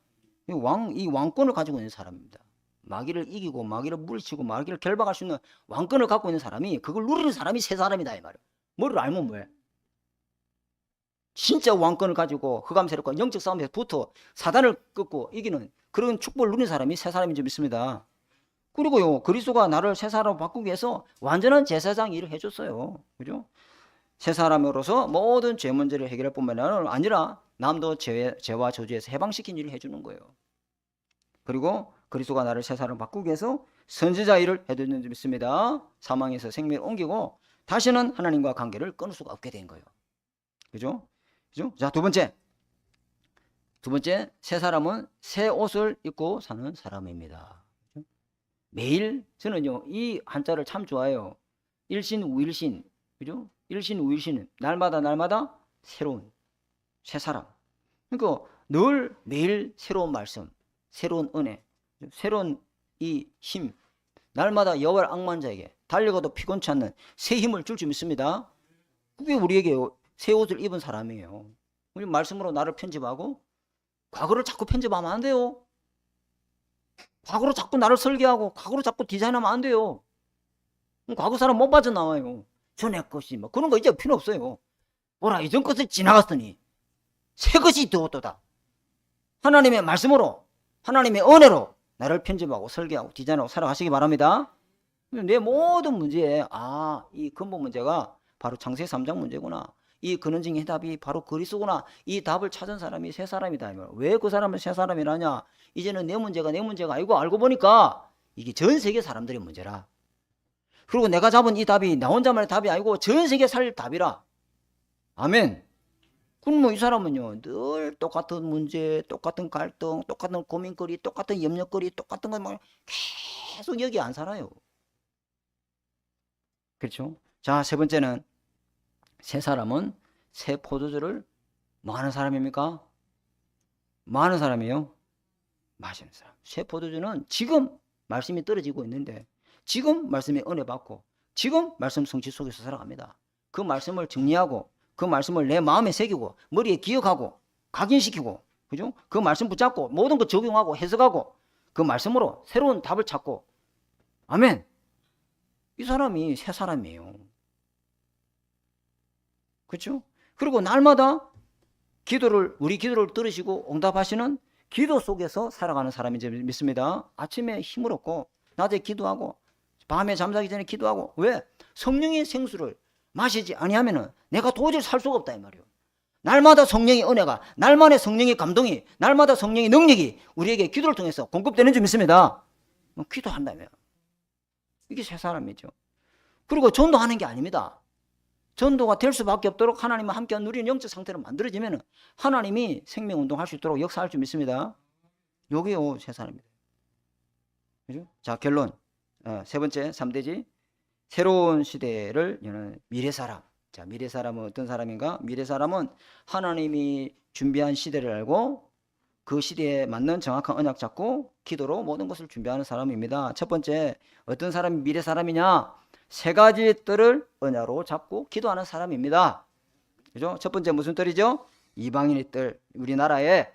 이 왕권을 가지고 있는 사람입니다. 마귀를 이기고 마귀를 물리치고 마귀를 결박할 수 있는 왕권을 갖고 있는 사람이 그걸 누리는 사람이 새 사람이다 이 말이에요. 뭐를 알면 뭐해? 진짜 왕권을 가지고 흑암세력과 영적 싸움에서 붙어 사단을 꺾고 이기는 그런 축복을 누리는 사람이 새 사람인 줄 믿습니다. 그리고요 그리스도가 나를 새 사람으로 바꾸기 위해서 완전한 제사장 일을 해줬어요. 그죠? 새 사람으로서 모든 죄 문제를 해결할 뿐만 아니라 남도 죄와 저주에서 해방시킨 일을 해주는 거예요. 그리고 그리스도가 나를 새 사람으로 바꾸기 위해서 선지자 일을 해줬는 줄 믿습니다. 사망에서 생명을 옮기고 다시는 하나님과 관계를 끊을 수가 없게 된 거예요. 그죠? 그죠? 자, 두 번째 새 사람은 새 옷을 입고 사는 사람입니다. 매일 저는요 이 한자를 참 좋아해요. 일신 우일신, 그죠? 일신 우일신은 날마다 새로운 새 사람. 그러니까 늘 매일 새로운 말씀, 새로운 은혜, 새로운 이 힘, 날마다 여호와를 앙만 자에게 달려가도 피곤치 않는 새 힘을 줄 줄 믿습니다. 그게 우리에게 새 옷을 입은 사람이에요. 우리 말씀으로 나를 편집하고 과거를 자꾸 편집하면 안 돼요. 과거로 자꾸 나를 설계하고 과거로 자꾸 디자인하면 안 돼요. 과거 사람 못 빠져나와요. 전에 것이 뭐 그런 거 이제 필요 없어요. 뭐라 이전 것을 지나갔더니 새 것이 되었도다. 하나님의 말씀으로 하나님의 은혜로 나를 편집하고 설계하고 디자인하고 살아가시기 바랍니다. 내 모든 문제에 이 근본 문제가 바로 창세기 3장 문제구나. 이 근원적인 해답이 바로 그리스도구나. 이 답을 찾은 사람이 새 사람이다. 왜 그 사람은 새 사람이라냐? 이제는 내 문제가 아니고 알고 보니까 이게 전 세계 사람들의 문제라. 그리고 내가 잡은 이 답이 나 혼자만의 답이 아니고 전 세계 살 답이라. 아멘. 그럼 이 사람은요 늘 똑같은 문제, 똑같은 갈등, 똑같은 고민거리, 똑같은 염려거리, 똑같은 거 계속 여기 안 살아요. 그렇죠? 자, 세 번째는 새 사람은 새 포도주를 뭐 하는 사람입니까? 뭐 하는 사람이에요? 마시는 사람. 새 포도주는 지금 말씀이 떨어지고 있는데 지금 말씀에 은혜 받고 지금 말씀 성취 속에서 살아갑니다. 그 말씀을 정리하고 그 말씀을 내 마음에 새기고 머리에 기억하고 각인시키고 그죠? 그 말씀 붙잡고 모든 거 적용하고 해석하고 그 말씀으로 새로운 답을 찾고 아멘. 이 사람이 새 사람이에요. 그렇죠? 그리고 날마다 우리 기도를 들으시고 응답하시는 기도 속에서 살아가는 사람인지 믿습니다. 아침에 힘을 얻고 낮에 기도하고 밤에 잠자기 전에 기도하고. 왜? 성령의 생수를 마시지 아니하면은 내가 도저히 살 수가 없다 이 말이에요. 날마다 성령의 은혜가, 날마다 성령의 감동이, 날마다 성령의 능력이 우리에게 기도를 통해서 공급되는 줄 믿습니다. 기도한다며. 이게 새 사람이죠. 그리고 전도하는 게 아닙니다. 전도가 될 수밖에 없도록 하나님과 함께 누리는 영적 상태로 만들어지면 하나님이 생명운동 할 수 있도록 역사할 줄 믿습니다. 요게요 새 사람입니다. 그죠? 자, 결론. 세 번째 3대지. 새로운 시대를 여는 미래 사람. 자, 미래 사람은 어떤 사람인가? 미래 사람은 하나님이 준비한 시대를 알고 그 시대에 맞는 정확한 언약 잡고 기도로 모든 것을 준비하는 사람입니다. 첫 번째, 어떤 사람이 미래 사람이냐? 세 가지 뜰을 언약으로 잡고 기도하는 사람입니다. 그죠? 첫 번째 무슨 뜰이죠? 이방인의 뜰. 우리나라에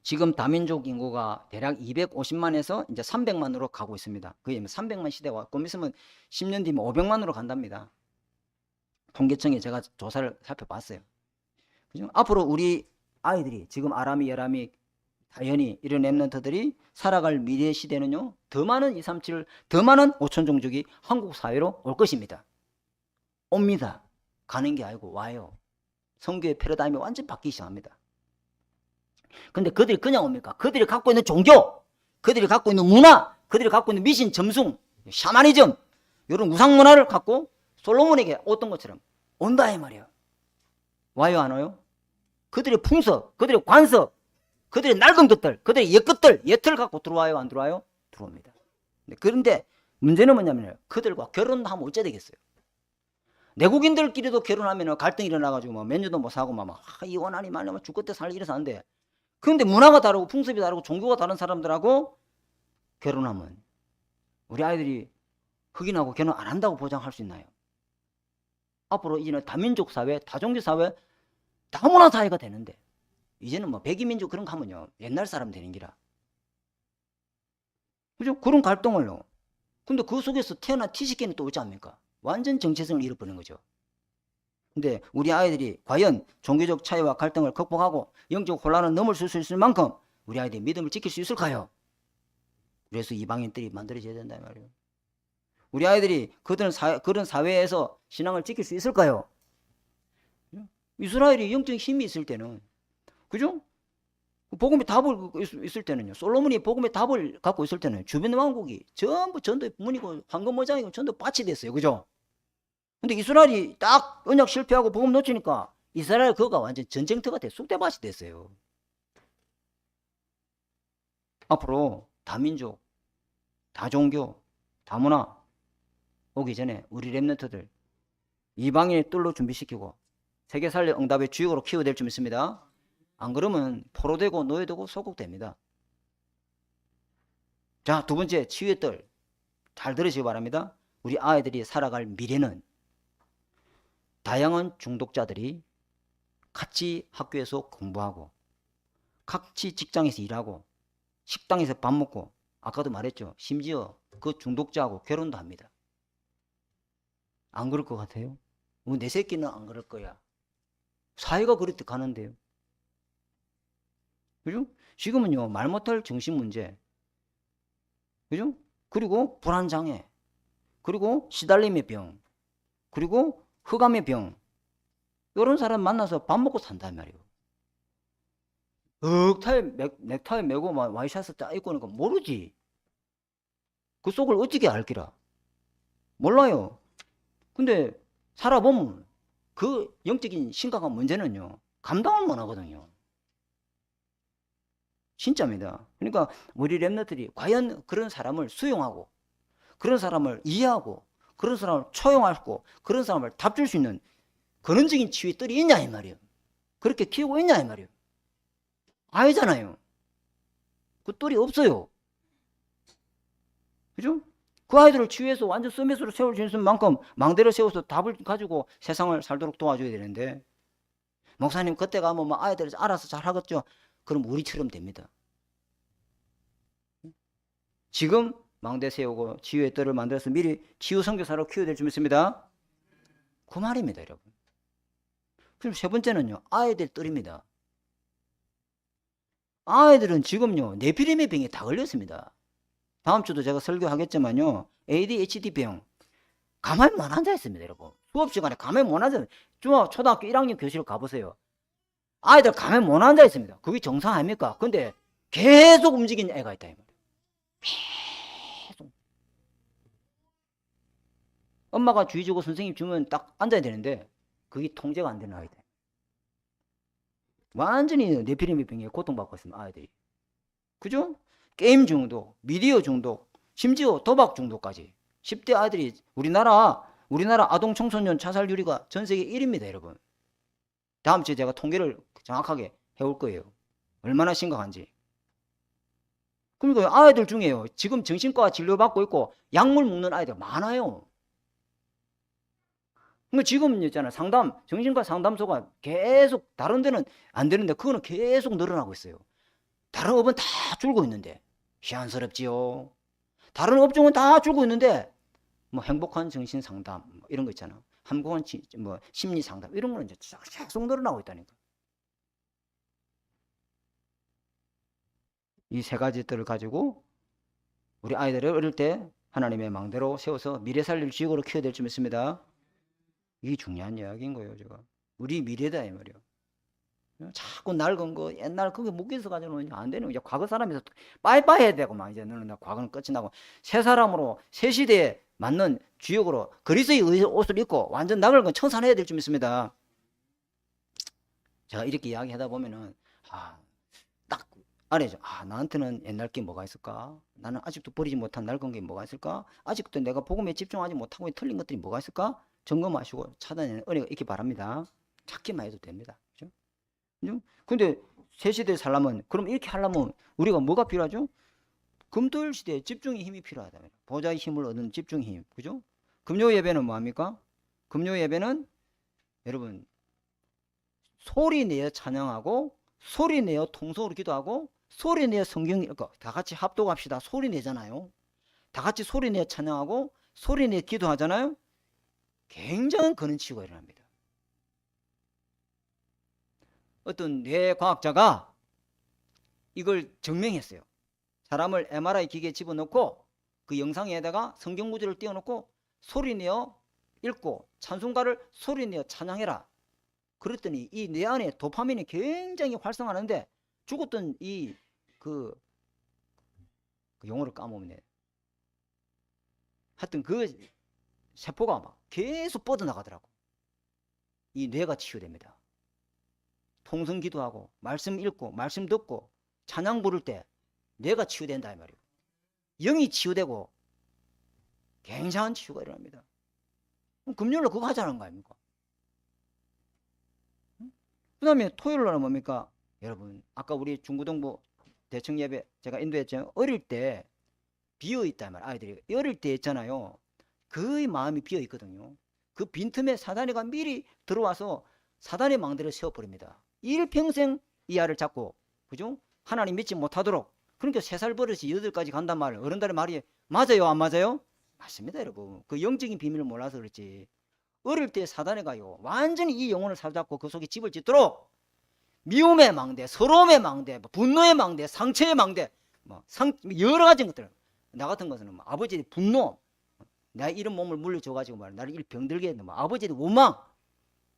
지금 다민족 인구가 대략 250만에서 이제 300만으로 가고 있습니다. 거의 300만 시대가 좀 있으면 10년 뒤면 500만으로 간답니다. 통계청에 제가 조사를 살펴봤어요. 그죠? 앞으로 우리 아이들이 지금 아람이, 여람이, 다현이 이런 랩런트들이 살아갈 미래 시대는요, 더 많은 237, 더 많은 5천 종족이 한국 사회로 올 것입니다. 옵니다. 가는 게 아니고 와요. 선교의 패러다임이 완전 바뀌기 시작합니다. 근데 그들이 그냥 옵니까? 그들이 갖고 있는 종교, 그들이 갖고 있는 문화, 그들이 갖고 있는 미신, 점숭, 샤머니즘 이런 우상 문화를 갖고 솔로몬에게 어떤 것처럼 온다 이 말이에요. 와요 안 와요? 그들의 풍습, 그들의 관습, 그들의 낡은 것들, 그들의 옛것들, 옛을 갖고 들어와요 안 들어와요? 들어옵니다. 그런데 문제는 뭐냐면 그들과 결혼하면 어째 되겠어요? 내국인들끼리도 결혼하면 갈등이 일어나가지고 뭐 메뉴도 못 사고 막 이혼하니 말이면 죽을 때 살 이래서 안 돼. 그런데 문화가 다르고 풍습이 다르고 종교가 다른 사람들하고 결혼하면 우리 아이들이 흑인하고 결혼 안 한다고 보장할 수 있나요? 앞으로 이제는 다민족 사회, 다종교 사회, 다문화 사회가 되는데 이제는 뭐 백이민족 그런 거 하면요 옛날 사람 되는 기라. 그죠? 그런 갈등을요. 근데 그 속에서 태어난 티시키는 또 오지 않습니까? 완전 정체성을 잃어버리는 거죠. 근데 우리 아이들이 과연 종교적 차이와 갈등을 극복하고 영적 혼란을 넘어설 수 있을 만큼 우리 아이들이 믿음을 지킬 수 있을까요? 그래서 이방인들이 만들어져야 된다 말이에요. 우리 아이들이 그런 사회에서 신앙을 지킬 수 있을까요? 이스라엘이 영적 힘이 있을 때는, 그죠? 복음의 답을 있을 때는요. 솔로몬이 복음의 답을 갖고 있을 때는 주변 왕국이 전부 전도의 문이고 황금모장이고 전도 밭이 됐어요. 그죠? 근데 이스라엘이 딱 언약 실패하고 복음 놓치니까 이스라엘 그거가 완전 전쟁터가 돼 쑥대밭이 됐어요. 앞으로 다민족, 다종교, 다문화 오기 전에 우리 랩런트들 이방인의 뜰로 준비시키고 세계 살려 응답의 주역으로 키워야 될 줄 믿습니다. 안 그러면 포로되고 노예되고 소국됩니다. 자, 두 번째 치유의 뜰. 잘 들으시기 바랍니다. 우리 아이들이 살아갈 미래는 다양한 중독자들이 같이 학교에서 공부하고 같이 직장에서 일하고 식당에서 밥 먹고 아까도 말했죠. 심지어 그 중독자하고 결혼도 합니다. 안 그럴 것 같아요? 내 새끼는 안 그럴 거야. 사회가 그렇게 가는데요. 그죠? 지금은요, 말 못할 정신 문제. 그죠? 그리고 불안장애. 그리고 시달림의 병. 그리고 흑암의 병. 이런 사람 만나서 밥 먹고 산단 말이에요. 넥타이 메고 와이셔츠 딱 입고 오는 거 모르지. 그 속을 어떻게 알기라. 몰라요. 근데 살아보면 그 영적인 심각한 문제는요, 감당을 못 하거든요. 진짜입니다. 그러니까 우리 랩너들이 과연 그런 사람을 수용하고 그런 사람을 이해하고 그런 사람을 초용하고 그런 사람을 답줄 수 있는 근원적인 치유의 뜰이 있냐 이 말이에요. 그렇게 키우고 있냐 이 말이에요. 아니잖아요. 그 뜰이 없어요. 그죠? 그 아이들을 치유해서 완전 서밋으로 세울 수 있는 만큼 망대를 세워서 답을 가지고 세상을 살도록 도와줘야 되는데, 목사님 그때 가면 뭐 아이들 알아서 잘 하겠죠. 그럼 우리처럼 됩니다. 지금 망대 세우고 치유의 뜰을 만들어서 미리 치유 선교사로 키워야 될 줄 믿습니다. 그 말입니다, 여러분. 그럼 세 번째는요, 아이들 뜰입니다. 아이들은 지금요, 네피림의 병에 다 걸렸습니다. 다음 주도 제가 설교하겠지만요, ADHD 병 가만히 못 앉아 있습니다, 여러분. 수업 시간에 가만히 못 앉아. 초등학교 1학년 교실 가보세요. 아이들 가만히 못 앉아 있습니다. 그게 정상 아닙니까? 근데 계속 움직이는 애가 있다, 이 말이에요. 계속. 엄마가 주의 주고 선생님 주면 딱 앉아야 되는데 그게 통제가 안 되는 아이들. 완전히 네피림병에 고통받고 있습니다, 아이들이. 그죠? 게임 중독, 미디어 중독, 심지어 도박 중독까지. 10대 아이들이 우리나라 아동 청소년 자살률이가 전 세계 1위입니다, 여러분. 다음 주에 제가 통계를 정확하게 해올 거예요. 얼마나 심각한지. 그러니까 아이들 중에요, 지금 정신과 진료받고 있고 약물 먹는 아이들 많아요. 그러니까 지금 있잖아요, 정신과 상담소가 계속, 다른 데는 안 되는데 그거는 계속 늘어나고 있어요. 다른 업은 다 줄고 있는데 희한스럽지요. 다른 업종은 다 줄고 있는데 뭐 행복한 정신 상담 뭐 이런 거 있잖아, 한국한 뭐 심리 상담 이런 거는 이제 계속 늘어나고 있다니까. 이 세 가지들을 가지고 우리 아이들을 어릴 때 하나님의 망대로 세워서 미래 살릴 지역으로 키워야 될 줄 믿습니다. 이게 중요한 이야기인 거예요, 제가. 우리 미래다 이 말이에요. 자꾸 낡은 거 옛날 그게 묶여서 가지고는 안 되는 거야. 과거 사람에서 빠이빠이 해야 되고 막 이제 너는 과거는 끝이 나고 새 사람으로 새 시대에 맞는 주역으로 그리스의 옷을 입고 완전 낡은 청산해야 될 줄 믿습니다. 제가 이렇게 이야기하다 보면은 딱 알아야죠. 나한테는 옛날 게 뭐가 있을까? 나는 아직도 버리지 못한 낡은 게 뭐가 있을까? 아직도 내가 복음에 집중하지 못하고 틀린 것들이 뭐가 있을까? 점검하시고 찾아내는 은혜가 있기 바랍니다. 찾기만 해도 됩니다. 그죠? 근데 새 시대에 살려면, 그럼 이렇게 하려면 우리가 뭐가 필요하죠? 금토일 시대에 집중의 힘이 필요하다. 보좌의 힘을 얻는 집중의 힘. 그죠? 금요 예배는 뭐합니까? 금요 예배는 여러분 소리 내어 찬양하고 소리 내어 통성으로 기도하고 소리 내어 성경 읽고 다 같이 합독합시다. 소리 내잖아요. 다 같이 소리 내어 찬양하고 소리 내어 기도하잖아요. 굉장한 근원치유가 일어납니다. 어떤 뇌과학자가 이걸 증명했어요. 사람을 MRI 기계에 집어넣고 그 영상에다가 성경 구절을 띄워놓고 소리내어 읽고 찬송가를 소리내어 찬양해라. 그랬더니 이 뇌 안에 도파민이 굉장히 활성화하는데 죽었던 그 용어를 까먹네. 하여튼 그 세포가 막 계속 뻗어나가더라고. 이 뇌가 치유됩니다. 통성 기도하고 말씀 읽고 말씀 듣고 찬양 부를 때 뇌가 치유된다 이 말이에요. 영이 치유되고 굉장한 치유가 일어납니다. 금요일날 그거 하자는 거 아닙니까? 그 다음에 토요일날은 뭡니까? 여러분 아까 우리 중고등부 대청 예배 제가 인도했잖아요. 어릴 때 비어있단 말이에요. 아이들이 어릴 때 있잖아요. 거의 마음이 비어있거든요. 그 빈틈에 사단이가 미리 들어와서 사단의 망대를 세워버립니다. 일평생 이 아이를 잡고, 그죠? 하나님 믿지 못하도록. 그러니까 3살 버릇이 8까지 간단 말이에요. 어른들의 말이 맞아요 안 맞아요? 맞습니다 여러분. 그 영적인 비밀을 몰라서 그렇지. 어릴 때 사단이가요 완전히 이 영혼을 사로잡고 그 속에 집을 짓도록 미움의 망대, 서러움의 망대, 분노의 망대, 상처의 망대, 여러 가지 것들. 나 같은 것은 아버지의 분노, 내 이런 몸을 물려줘가지고 나를 일 병들게 했나, 아버지의 원망,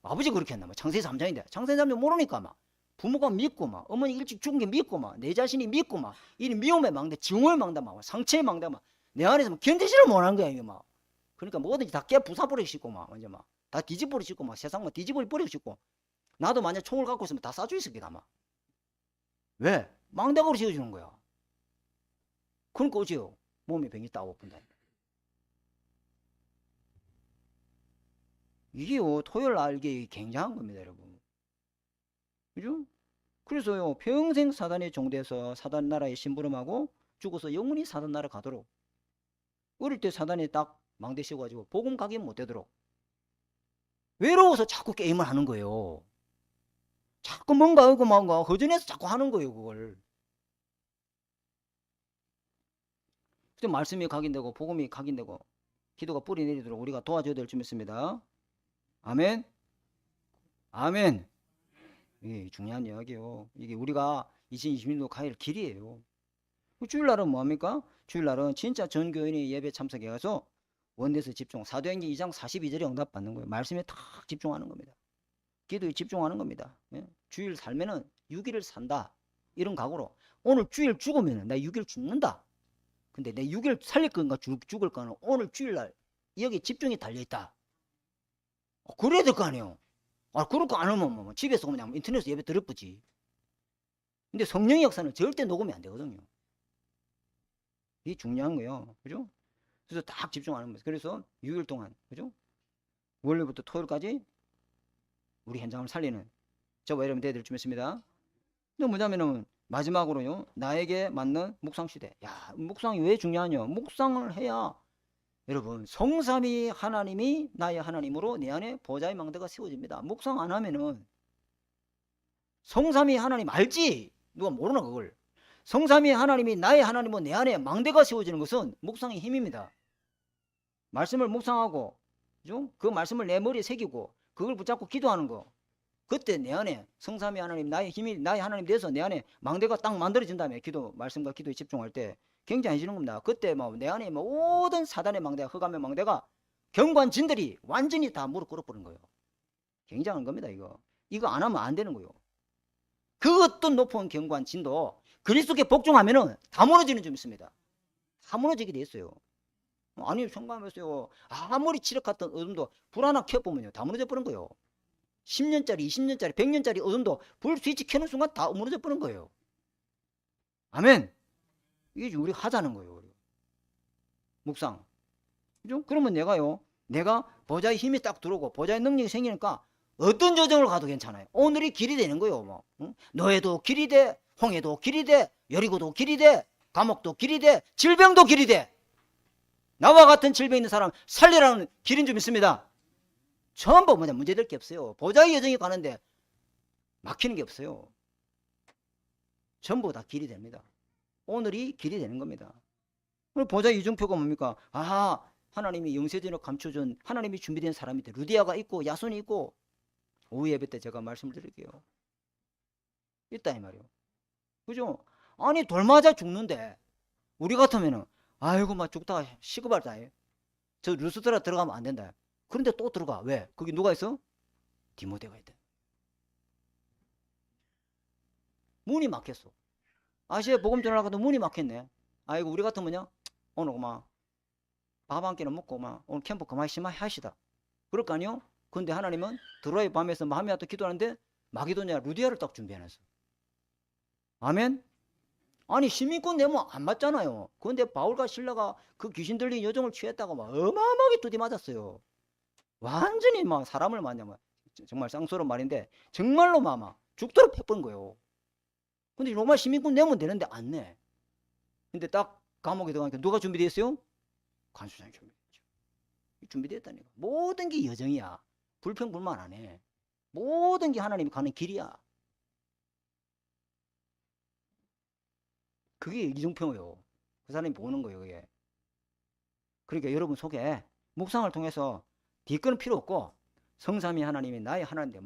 아버지 그렇게 했나, 창세기 3장인데 창세기 3장 모르니까 부모가 믿고 어머니 일찍 죽은 게 믿고 내 자신이 믿고 이 미움의 망대, 증오의 망대, 상처의 망대, 내 안에서 견디지를 못하는 거야 이게 그러니까 뭐든지 다 깨 부숴버리고 싶고 완전 다 뒤집어버리고 싶고 세상 뒤집어버리고 싶고, 나도 만약 총을 갖고 있으면 다 쏴줄 있겠다 왜? 망대가로 지어주는 거야. 그러니까 어째요? 몸에 병이 따고픈다. 이게요 토요일 알게 굉장한 겁니다 여러분. 그죠? 그래서요 평생 사단에 종돼서 사단 나라에 심부름하고 죽어서 영원히 사단 나라 가도록, 어릴 때 사단이 딱 망대 씌워가지고 복음 가기 못 되도록 외로워서 자꾸 게임을 하는 거예요. 자꾸 뭔가 허전해서 자꾸 하는 거예요 그걸. 그때 말씀이 각인되고 복음이 각인되고 기도가 뿌리 내리도록 우리가 도와줘야 될 줄 믿습니다. 아멘. 아멘. 이게 중요한 이야기예요. 이게 우리가 2020년도 가야 할 길이에요. 주일날은 뭐합니까? 주일날은 진짜 전 교인이 예배 참석해가서 원내에서 집중. 사도행전 2장 42절에 응답받는 거예요. 말씀에 탁 집중하는 겁니다. 기도에 집중하는 겁니다. 예? 주일 살면은 6일을 산다. 이런 각오로. 오늘 주일 죽으면 나 6일 죽는다. 근데 내 6일 살릴 건가 죽을 거는 오늘 주일날 여기 집중이 달려있다. 그래야 될 거 아니에요. 그럴 거 안 하면 뭐 집에서 그냥 인터넷에서 예배 들어보지. 근데 성령의 역사는 절대 녹음이 안 되거든요. 이게 중요한 거예요. 그죠? 그래서 딱 집중하는 거예요. 그래서 6일 동안, 그죠? 월요일부터 토요일까지 우리 현장을 살리는 저와 여러분 대들 좀 있습니다. 근데 뭐냐면은 마지막으로요, 나에게 맞는 묵상 시대. 야, 묵상이 왜 중요하냐? 묵상을 해야 여러분 성삼위 하나님이 나의 하나님으로 내 안에 보좌의 망대가 세워집니다. 묵상 안 하면은 성삼위 하나님 알지? 누가 모르나 그걸. 성삼위 하나님이 나의 하나님으로 내 안에 망대가 세워지는 것은 묵상의 힘입니다. 말씀을 묵상하고, 그죠? 그 말씀을 내 머리에 새기고 그걸 붙잡고 기도하는 거. 그때 내 안에 성삼위 하나님, 나의 힘이 나의 하나님 돼서 내 안에 망대가 딱 만들어진 다음에 기도, 말씀과 기도에 집중할 때 굉장해지는 겁니다. 그때 뭐 내 안에 모든 사단의 망대가, 흑암의 망대가, 경관진들이 완전히 다 무릎 꿇어버린 거예요. 굉장한 겁니다. 이거 안 하면 안 되는 거예요. 그 어떤 높은 경관진도 그리스도께 복종하면은 다 무너지는 점 있습니다. 다 무너지게 돼 있어요. 아니 성감했어요. 아무리 지력했던 어둠도 불 하나 켜보면요 다 무너져 버린 거예요. 10년짜리 20년짜리 100년짜리 어둠도 불 스위치 켜는 순간 다 무너져 버린 거예요. 아멘. 이게 우리가 하자는 거예요. 묵상. 그죠? 그러면 내가 보좌의 힘이 딱 들어오고 보좌의 능력이 생기니까 어떤 조정을 가도 괜찮아요. 오늘이 길이 되는 거예요. 뭐. 응? 노예도 길이 돼, 홍해도 길이 돼, 여리고도 길이 돼, 감옥도 길이 돼, 질병도 길이 돼. 나와 같은 질병 있는 사람 살리라는 길은 좀 있습니다. 전부 문제될 게 없어요. 보좌의 여정이 가는데 막히는 게 없어요. 전부 다 길이 됩니다. 오늘이 길이 되는 겁니다. 보좌의 이중표가 뭡니까? 하나님이 영세전에 감춰준 하나님이 준비된 사람인데 루디아가 있고 야손이 있고, 오후 예배 때 제가 말씀을 드릴게요. 있다 이 말이에요. 그죠? 아니 돌 맞아 죽는데 우리 같으면은 아이고 막 죽다가 시급하다. 저 루스드라 들어가면 안 된다. 그런데 또 들어가. 왜? 거기 누가 있어? 디모데가 있다. 문이 막혔어. 아시아 복음 전하려고도 문이 막혔네. 아이고 우리 같으면요 오늘 그만 밥 한 끼는 먹고 막 오늘 캠프 그만 하시다. 그럴 거 아니요? 근데 하나님은 드로의 밤에서 마음이 와도 기도하는데 마게도냐 루디아를 딱 준비해놨어. 아멘. 아니 시민권 내면 안 맞잖아요. 그런데 바울과 실라가 그 귀신 들린 여정을 취했다고 막 어마어마하게 두디 맞았어요. 완전히 막 사람을 만나면 정말 쌍소로 말인데 정말로 막 죽도록 패본 거예요. 근데 로마 시민권 내면 되는데 안 내. 근데 딱 감옥에 들어가니까 누가 준비됐어요? 간수장이 준비됐죠. 준비됐다니까. 모든 게 여정이야. 불평불만 안 해. 모든 게 하나님이 가는 길이야. 그게 이중평이에요. 그 사람이 보는 거예요. 그게. 그러니까 여러분 속에 묵상을 통해서 뒤끝은 필요 없고 성삼위 하나님이 나의 하나님인데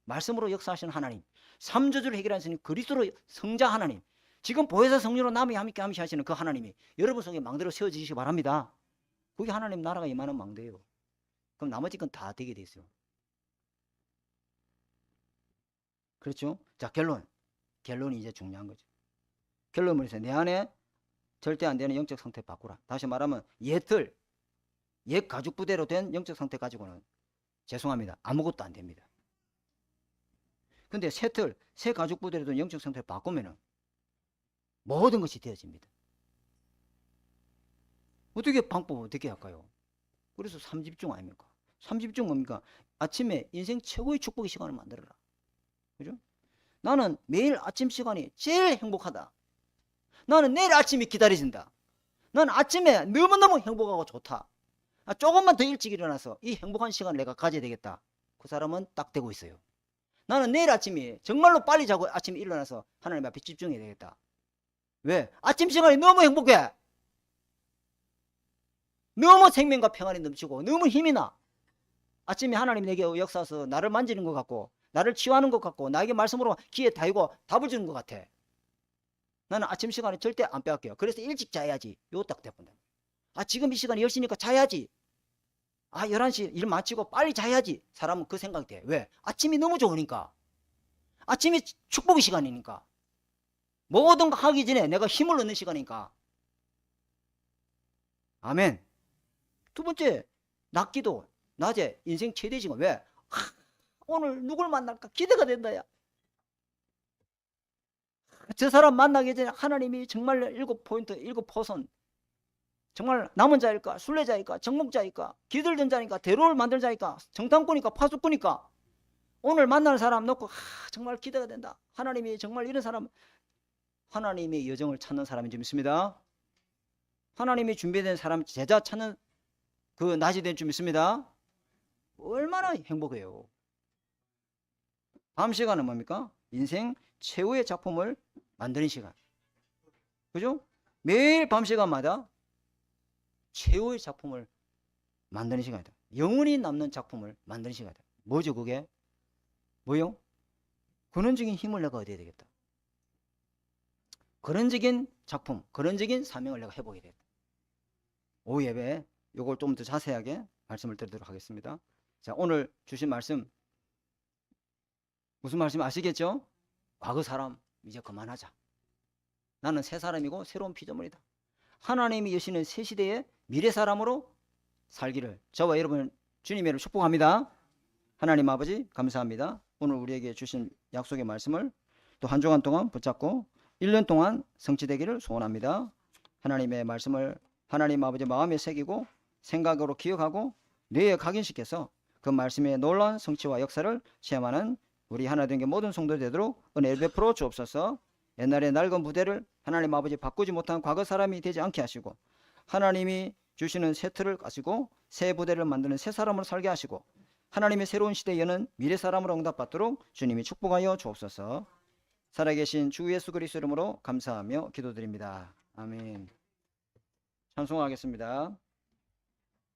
말씀으로 역사하시는 하나님, 삼저주를 해결하시는 그리스도로 성자 하나님, 지금 보혜사 성령으로 남이 함께 하시는 그 하나님이 여러분 속에 망대로 세워지시기 바랍니다. 그게 하나님 나라가 임하는 망대예요. 그럼 나머지 건 다 되게 돼 있어요. 그렇죠? 자, 결론이 이제 중요한 거죠. 결론은 뭐죠? 내 안에 절대 안 되는 영적 상태 바꾸라. 다시 말하면 옛 가죽 부대로 된 영적 상태 가지고는 죄송합니다. 아무것도 안 됩니다. 근데 새 가죽 부대로 된 영적 상태를 바꾸면은 모든 것이 되어집니다. 방법 어떻게 할까요? 그래서 3집중 아닙니까? 3집중 뭡니까? 아침에 인생 최고의 축복의 시간을 만들어라. 그죠? 나는 매일 아침 시간이 제일 행복하다. 나는 내일 아침이 기다려진다. 나는 아침에 너무너무 행복하고 좋다. 조금만 더 일찍 일어나서 이 행복한 시간을 내가 가져야 되겠다. 그 사람은 딱 되고 있어요. 나는 내일 아침이 정말로 빨리 자고 아침에 일어나서 하나님 앞에 집중해야 되겠다. 왜? 아침 시간이 너무 행복해. 너무 생명과 평안이 넘치고 너무 힘이 나. 아침에 하나님이 내게 역사서 나를 만지는 것 같고 나를 치유하는 것 같고 나에게 말씀으로 귀에 다이고 답을 주는 것 같아. 나는 아침 시간에 절대 안 빼앗겨요. 그래서 일찍 자야지. 요 딱 대본다. 아, 지금 이 시간에 10시니까 자야지. 아, 11시 일 마치고 빨리 자야지. 사람은 그 생각이 돼. 왜? 아침이 너무 좋으니까. 아침이 축복의 시간이니까. 뭐든 하기 전에 내가 힘을 얻는 시간이니까. 아멘. 두 번째, 낮기도 낮에 인생 최대 시간. 왜? 오늘 누굴 만날까 기대가 된다. 야. 저 사람 만나기 전에 하나님이 정말 7포인트, 7포선 정말 남은 자일까, 순례자일까, 정목자일까, 기들던 자니까, 대로를 만들 자일까, 정탐꾼이니까, 파수꾼이니까. 오늘 만나는 사람 놓고 정말 기대가 된다. 하나님이 정말 이런 사람, 하나님의 여정을 찾는 사람이 좀 있습니다. 하나님이 준비된 사람, 제자 찾는 그 낮이 된 좀 있습니다. 얼마나 행복해요. 밤 시간은 뭡니까? 인생 최후의 작품을 만드는 시간. 그죠? 매일 밤 시간마다 최후의 작품을 만드는 시간이다. 영원히 남는 작품을 만드는 시간이다. 뭐죠 그게? 뭐요? 근원적인 힘을 내가 얻어야 되겠다. 근원적인 작품, 근원적인 사명을 내가 해보게 되겠다. 오후 예배 요걸 좀 더 자세하게 말씀을 드리도록 하겠습니다. 자, 오늘 주신 말씀 무슨 말씀 아시겠죠? 과거 사람 이제 그만하자. 나는 새 사람이고 새로운 피조물이다. 하나님이 여시는 새 시대의 미래 사람으로 살기를 저와 여러분 주님의 이름으로 축복합니다. 하나님 아버지 감사합니다. 오늘 우리에게 주신 약속의 말씀을 또 한 주간 동안 붙잡고 1년 동안 성취되기를 소원합니다. 하나님의 말씀을 하나님 아버지 마음에 새기고 생각으로 기억하고 뇌에 각인시켜서 그 말씀의 놀라운 성취와 역사를 체험하는 우리 하나 된 게 모든 성도 되도록 은혜를 베풀어 주옵소서. 옛날에 낡은 부대를 하나님 아버지 바꾸지 못한 과거 사람이 되지 않게 하시고 하나님이 주시는 새 틀을 가지고 새 부대를 만드는 새 사람으로 살게 하시고 하나님의 새로운 시대에 여는 미래 사람으로 응답받도록 주님이 축복하여 주옵소서. 살아계신 주 예수 그리스도 이름으로 감사하며 기도드립니다. 아멘. 찬송하겠습니다.